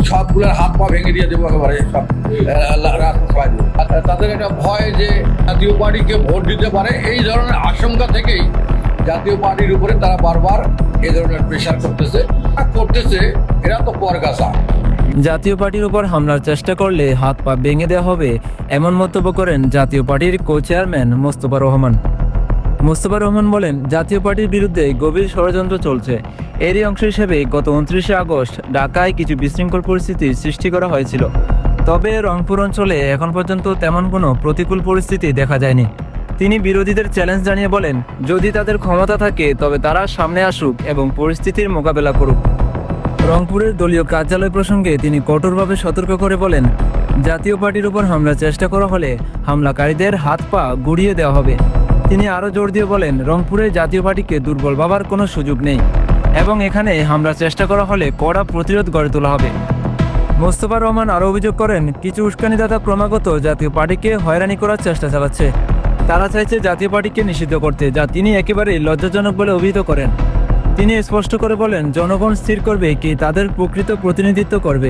সবগুলোর হাত পা ভেঙে দিয়ে দেবো একেবারে সব রাস্তায় দেবো। তাদের একটা ভয় যে জাতীয় পার্টিকে ভোট দিতে পারে, এই ধরনের আশঙ্কা থেকেই জাতীয় পার্টির উপরে তারা বারবার এই ধরনের প্রেশার করতেছে। এরা তো পরগাছা। জাতীয় পার্টির উপর হামলার চেষ্টা করলে হাত পা ভেঙে দেওয়া হবে, এমন মন্তব্য করেন জাতীয় পার্টির কো চেয়ারম্যান মোস্তফা রহমান। মোস্তফা রহমান বলেন, জাতীয় পার্টির বিরুদ্ধে গভীর ষড়যন্ত্র চলছে। এরই অংশ হিসেবে গত 29শে আগস্ট ঢাকায় কিছু বিশৃঙ্খল পরিস্থিতির সৃষ্টি করা হয়েছিল। তবে রংপুর অঞ্চলে এখন পর্যন্ত তেমন কোনো প্রতিকূল পরিস্থিতি দেখা যায়নি। তিনি বিরোধীদের চ্যালেঞ্জ জানিয়ে বলেন, যদি তাদের ক্ষমতা থাকে তবে তারা সামনে আসুক এবং পরিস্থিতির মোকাবেলা করুক। রংপুরের দলীয় কার্যালয় প্রসঙ্গে তিনি কঠোরভাবে সতর্ক করে বলেন, জাতীয় পার্টির উপর হামলার চেষ্টা করা হলে হামলাকারীদের হাত পা গুড়িয়ে দেওয়া হবে। তিনি আরও জোর দিয়ে বলেন, রংপুরে জাতীয় পার্টিকে দুর্বল ভাবার কোনো সুযোগ নেই এবং এখানে হামলার চেষ্টা করা হলে কড়া প্রতিরোধ গড়ে তোলা হবে। মোস্তফা রহমান আরও অভিযোগ করেন, কিছু উস্কানিদাতা ক্রমাগত জাতীয় পার্টিকে হয়রানি করার চেষ্টা চালাচ্ছে। তারা চাইছে জাতীয় পার্টিকে নিষিদ্ধ করতে, যা তিনি একেবারেই লজ্জাজনক বলে অভিহিত করেন। তিনি স্পষ্ট করে বলেন, জনগণ স্থির করবে কে তাদের প্রকৃত প্রতিনিধিত্ব করবে।